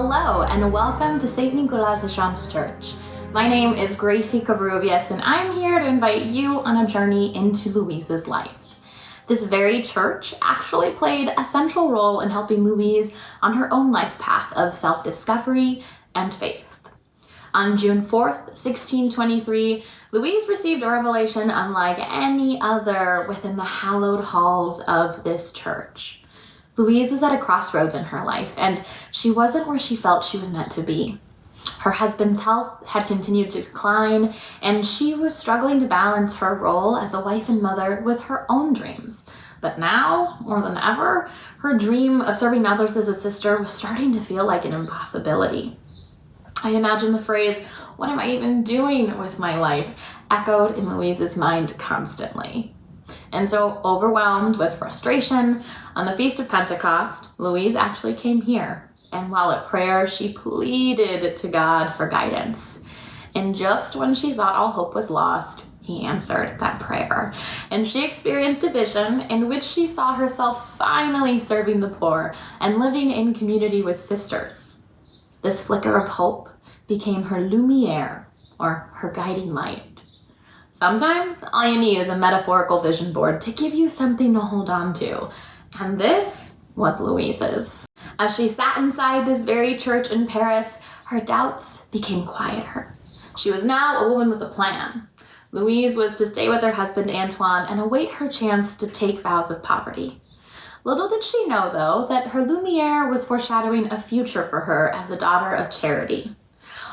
Hello and welcome to Saint-Nicolas-des-Champs Church. My name is Gracie Covarrubias and I'm here to invite you on a journey into Louise's life. This very church actually played a central role in helping Louise on her own life path of self-discovery and faith. On June 4th, 1623, Louise received a revelation unlike any other within the hallowed halls of this church. Louise was at a crossroads in her life, and she wasn't where she felt she was meant to be. Her husband's health had continued to decline, and she was struggling to balance her role as a wife and mother with her own dreams. But now, more than ever, her dream of serving others as a sister was starting to feel like an impossibility. I imagine the phrase, "What am I even doing with my life?" echoed in Louise's mind constantly. And so, overwhelmed with frustration, on the Feast of Pentecost, Louise actually came here. And while at prayer, she pleaded to God for guidance. And just when she thought all hope was lost, he answered that prayer. And she experienced a vision in which she saw herself finally serving the poor and living in community with sisters. This flicker of hope became her lumiere, or her guiding light. Sometimes all you need is a metaphorical vision board to give you something to hold on to. And this was Louise's. As she sat inside this very church in Paris, her doubts became quieter. She was now a woman with a plan. Louise was to stay with her husband Antoine and await her chance to take vows of poverty. Little did she know, though, that her lumiere was foreshadowing a future for her as a daughter of charity.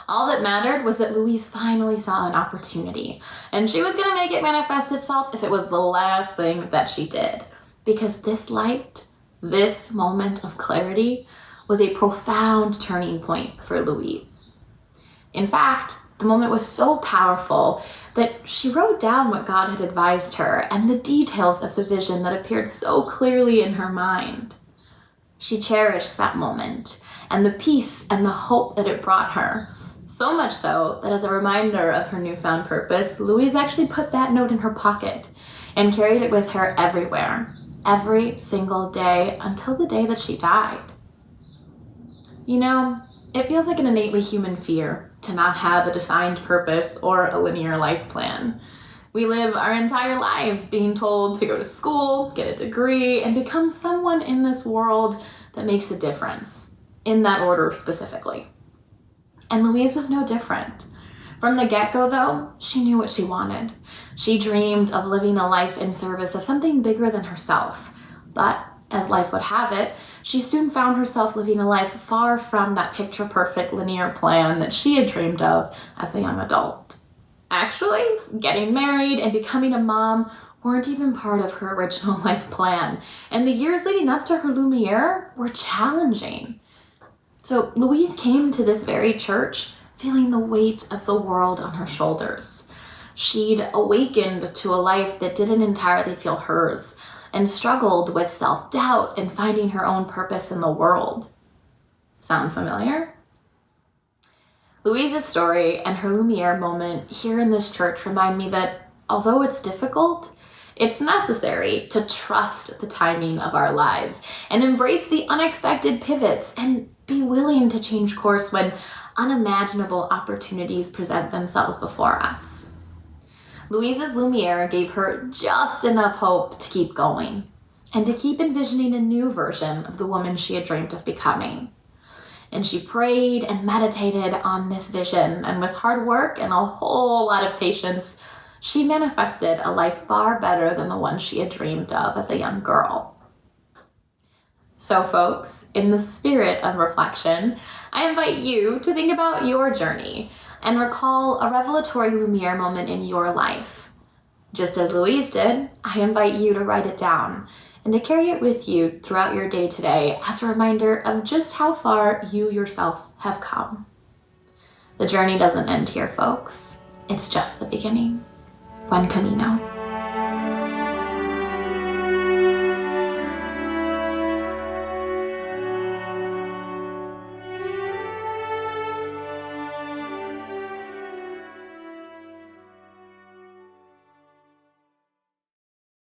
All that mattered was that Louise finally saw an opportunity, and she was going to make it manifest itself if it was the last thing that she did. Because this light, this moment of clarity, was a profound turning point for Louise. In fact, the moment was so powerful that she wrote down what God had advised her and the details of the vision that appeared so clearly in her mind. She cherished that moment and the peace and the hope that it brought her. So much so that as a reminder of her newfound purpose, Louise actually put that note in her pocket and carried it with her everywhere, every single day until the day that she died. You know, it feels like an innately human fear to not have a defined purpose or a linear life plan. We live our entire lives being told to go to school, get a degree, and become someone in this world that makes a difference, in that order specifically. And Louise was no different. From the get-go, though, she knew what she wanted. She dreamed of living a life in service of something bigger than herself. But, as life would have it, she soon found herself living a life far from that picture-perfect linear plan that she had dreamed of as a young adult. Actually, getting married and becoming a mom weren't even part of her original life plan, and the years leading up to her lumiere were challenging. So Louise came to this very church feeling the weight of the world on her shoulders. She'd awakened to a life that didn't entirely feel hers and struggled with self-doubt and finding her own purpose in the world. Sound familiar? Louise's story and her lumiere moment here in this church remind me that although it's difficult, it's necessary to trust the timing of our lives and embrace the unexpected pivots and be willing to change course when unimaginable opportunities present themselves before us. Louise's lumiere gave her just enough hope to keep going and to keep envisioning a new version of the woman she had dreamed of becoming. And she prayed and meditated on this vision, and with hard work and a whole lot of patience, she manifested a life far better than the one she had dreamed of as a young girl. So folks, in the spirit of reflection, I invite you to think about your journey and recall a revelatory lumiere moment in your life. Just as Louise did, I invite you to write it down and to carry it with you throughout your day today as a reminder of just how far you yourself have come. The journey doesn't end here, folks. It's just the beginning. Buen camino.